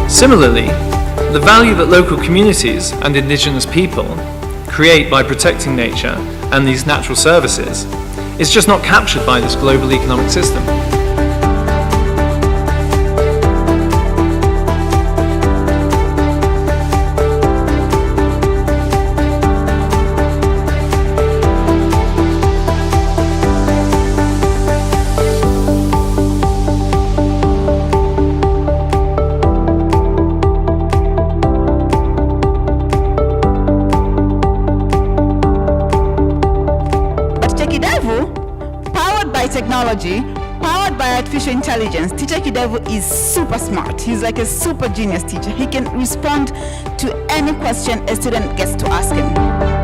Similarly, the value that local communities and indigenous people create by protecting nature and these natural services is just not captured by this global economic system. Technology, powered by artificial intelligence, Teacher Kidevu is super smart. He's like a super genius teacher. He can respond to any question a student gets to ask him.